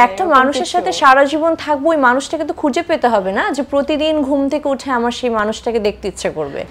একটা মানুষের সাথে সারা জীবন থাকবো, ওই মানুষটাকে তো খুঁজে পেতে হবে না, যে প্রতিদিন ঘুম থেকে উঠে আমার সেই মানুষটাকে দেখতে ইচ্ছে করবে।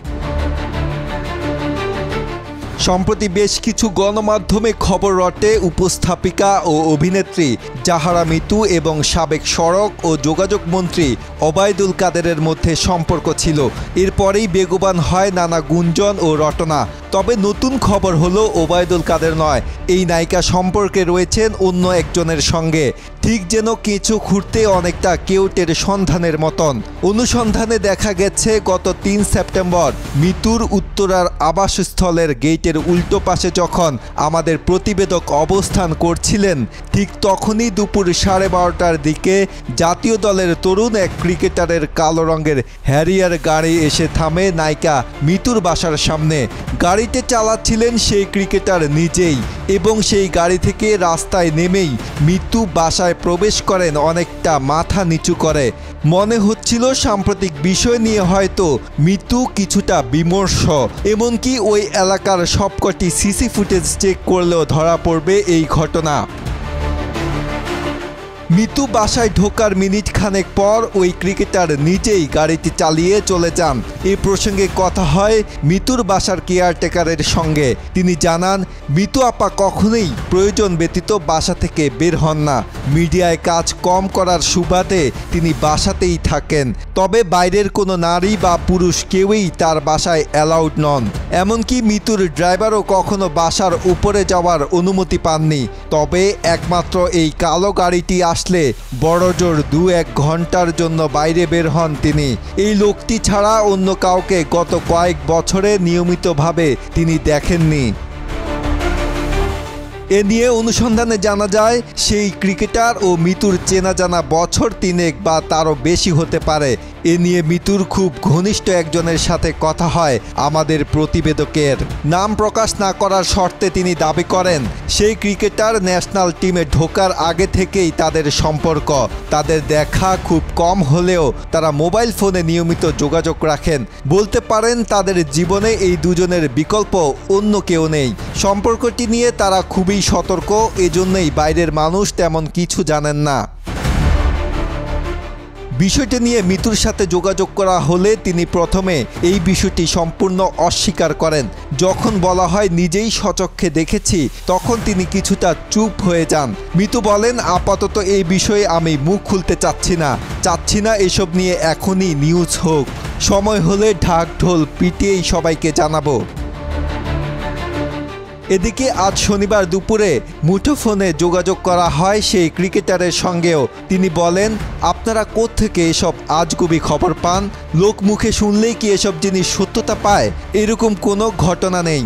সম্প্রতি বেশ কিছু গণমাধ্যমে খবর রটে উপস্থাপিকা ও অভিনেত্রী জাহারা মিতু এবং সাবেক সড়ক ও যোগাযোগ মন্ত্রী ওবায়দুল কাদেরের মধ্যে সম্পর্ক ছিল। এরপরেই বেগবান হয় নানা গুঞ্জন ও রটনা। তবে নতুন খবর হলো ওবায়দুল কাদের নয়, এই নায়িকা সম্পর্কে রয়েছেন অন্য একজনের সঙ্গে। ঠিক যেন কেঁচো খুঁড়তে অনেকটা কেউটের সন্ধানের মতন। অনুসন্ধানে দেখা গেছে গত ৩ সেপ্টেম্বর মিতুর উত্তরার আবাসস্থলের গেটের উল্টো পাশে যখন আমাদের প্রতিবেদক অবস্থান করছিলেন, ঠিক তখনই দুপুর 12:30টার দিকে জাতীয় দলের তরুণ এক ক্রিকেটারের কালো রঙের হ্যারিয়ার গাড়ি এসে থামে নায়িকা মিতুর বাসার সামনে। গাড়িতে চালাচ্ছিলেন সেই ক্রিকেটার নিজেই এবং সেই গাড়ি থেকে রাস্তায় নেমেই মিতু বাসায় প্রবেশ করেন অনেকটা মাথা নিচু করে। মনে হচ্ছিল সাম্প্রতিক বিষয় নিয়ে হয়তো মিতু কিছুটা বিমর্ষ। এমনকি ওই এলাকার সবকটি সিসি ফুটেজ চেক করলেও ধরা পড়বে এই ঘটনা। মিতু বাসায় ঢোকার মিনিট খানেক পর ওই ক্রিকেটার নিজেই গাড়িটি চালিয়ে চলে যান। এই প্রসঙ্গে কথা হয় মিতুর বাসার কেয়ারটেকারের সঙ্গে। তিনি জানান, মিতু আপা কখনোই প্রয়োজন ব্যতীত বাসা থেকে বের হন না। মিডিয়ায় কাজ কম করার সুবাদে তিনি বাসাতেই থাকেন। তবে বাইরের কোনো নারী বা পুরুষ কেউই তার বাসায় অ্যালাউড নন। এমনকি মিতুর ড্রাইভারও কখনো বাসার উপরে যাওয়ার অনুমতি পাননি। তবে একমাত্র এই কালো গাড়িটি আসলে বড়জোর 2-1 ঘন্টার জন্য বাইরে বের হন তিনি। এই লোকটি ছাড়া অন্য কাউকে গত কয়েক বছরে নিয়মিতভাবে তিনি দেখেননি। এ নিয়ে অনুসন্ধানে জানা যায় সেই ক্রিকেটার ও মিতুর চেনা জানা বছর 3 বা তারও বেশি হতে পারে। এ নিয়ে মিতুর খুব ঘনিষ্ঠ একজনের সাথে কথা হয় আমাদের প্রতিবেদকের। নাম প্রকাশ না করার শর্তে তিনি দাবি করেন, সেই ক্রিকেটার ন্যাশনাল টিমে ঢোকার আগে থেকেই তাদের সম্পর্ক। তাদের দেখা খুব কম হলেও তারা মোবাইল ফোনে নিয়মিত যোগাযোগ রাখেন। বলতে পারেন তাদের জীবনে এই দুজনের বিকল্প অন্য কেউ নেই। সম্পর্কটি নিয়ে তারা খুবই সতর্ক, এজন্যই বাইরের মানুষ তেমন কিছু জানেন না। বিষয়টি নিয়ে মিতুর সাথে যোগাযোগ করা হলে তিনি প্রথমে এই বিষয়টি সম্পূর্ণ অস্বীকার করেন। যখন বলা হয় নিজেই স্বচক্ষে দেখেছি, তখন তিনি কিছুটা চুপ হয়ে যান। মিতু বলেন, আপাতত এই বিষয়ে আমি মুখ খুলতে চাচ্ছি না এসব নিয়ে এখনই নিউজ হোক। সময় হলে ঢাক ঢোল পিটিয়েই সবাইকে জানাবো। এদিকে আজ শনিবার দুপুরে মুঠোফোনে যোগাযোগ করা হয় সেই ক্রিকেটারের সঙ্গেও। তিনি বলেন, আপনারা কোত্থেকে এসব আজগুবি খবর পান? লোক মুখে শুনলেই কি এসব জিনিস সত্যতা পায়? এরকম কোনো ঘটনা নেই।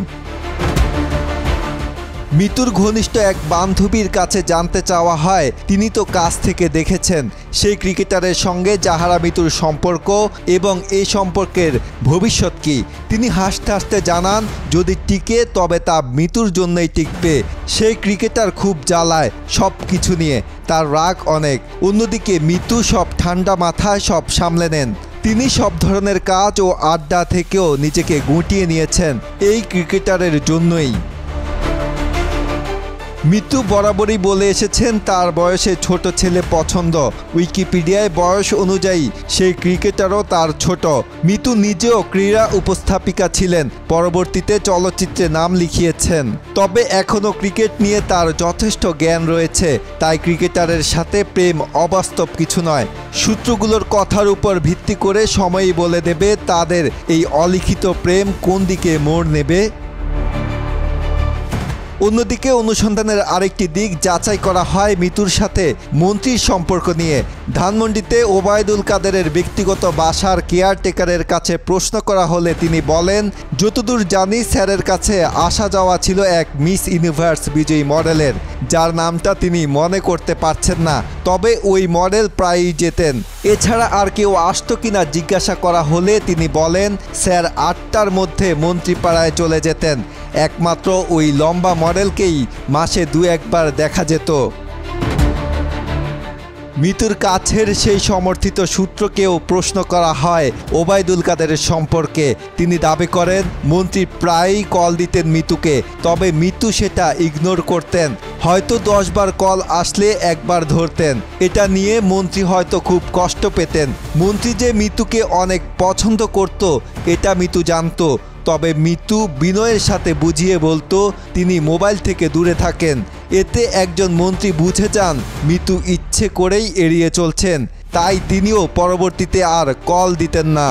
মিতুর ঘনিষ্ঠ এক বান্ধবীর কাছে জানতে চাওয়া হয়, তিনি তো কাছ থেকে দেখেছেন সেই ক্রিকেটারের সঙ্গে জাহারা মিতুর সম্পর্ক এবং এই সম্পর্কের ভবিষ্যৎ কি। তিনি হাসতে হাসতে জানান, যদি টিকে তবে তা মিতুর জন্যই টিকবে। সেই ক্রিকেটার খুব জ্বালায় সব কিছু নিয়ে, তার রাগ অনেক। অন্যদিকে মিতু সব ঠান্ডা মাথায় সব সামলে নেন। তিনি সব ধরনের কাজ ও আড্ডা থেকেও নিজেকে গুটিয়ে নিয়েছেন এই ক্রিকেটারের জন্যই। মিতু বরাবরই বলে এসেছেন তার বয়সে ছোট ছেলে পছন্দ। উইকিপিডিয়ায় বয়স অনুযায়ী সেই ক্রিকেটারও তার ছোট। মিতু নিজেও ক্রীড়া উপস্থাপিকা ছিলেন, পরবর্তীতে চলচ্চিত্রে নাম লিখিয়েছেন। তবে এখনও ক্রিকেট নিয়ে তার যথেষ্ট জ্ঞান রয়েছে, তাই ক্রিকেটারের সাথে প্রেম অবাস্তব কিছু নয়। সূত্রগুলোর কথার উপর ভিত্তি করে সময়ই বলে দেবে তাদের এই অলিখিত প্রেম কোন দিকে মোড় নেবে। অন্যদিকে অনুসন্ধানের আরেকটি দিক যাচাই করা হয় মিতুর সাথে মন্ত্রীর সম্পর্ক নিয়ে। ধানমন্ডিতে ওবায়দুল কাদেরের ব্যক্তিগত বাসার কেয়ারটেকারের কাছে প্রশ্ন করা হলে তিনি বলেন, যতদূর জানি স্যারের কাছে আসা যাওয়া ছিল এক মিস ইউনিভার্স বিজয়ী মডেলের, যার নামটা তিনি মনে করতে পারছেন না। তবে ওই মডেল প্রায়ই যেতেন। এছাড়া আর কেউ আসতো কিনা জিজ্ঞাসা করা হলে তিনি বলেন, স্যার 8টার মধ্যে মন্ত্রীপাড়ায় চলে যেতেন। একমাত্র ওই লম্বা মডেলকেই মাসে 2-1 বার দেখা যেত। মিতুর কাছের সেই সমর্থিত সূত্রকেও প্রশ্ন করা হয় ওবায়দুল কাদেরের সম্পর্কে। তিনি দাবি করেন মন্ত্রী প্রায়ই কল দিতেন মিতুকে, তবে মিতু সেটা ইগনোর করতেন। হয়তো 10 বার কল আসলে একবার ধরতেন। এটা নিয়ে মন্ত্রী হয়তো খুব কষ্ট পেতেন। মন্ত্রী যে মিতুকে অনেক পছন্দ করত এটা মিতু জানতো, তবে মিতু বিনয়ের সাথে বুঝিয়ে বলতো তিনি মোবাইল থেকে দূরে থাকেন। এতে একজন মন্ত্রী বুঝে যান মিতু ইচ্ছে করেই এড়িয়ে চলছেন, তাই তিনিও পরবর্তীতে আর কল দিতেন না।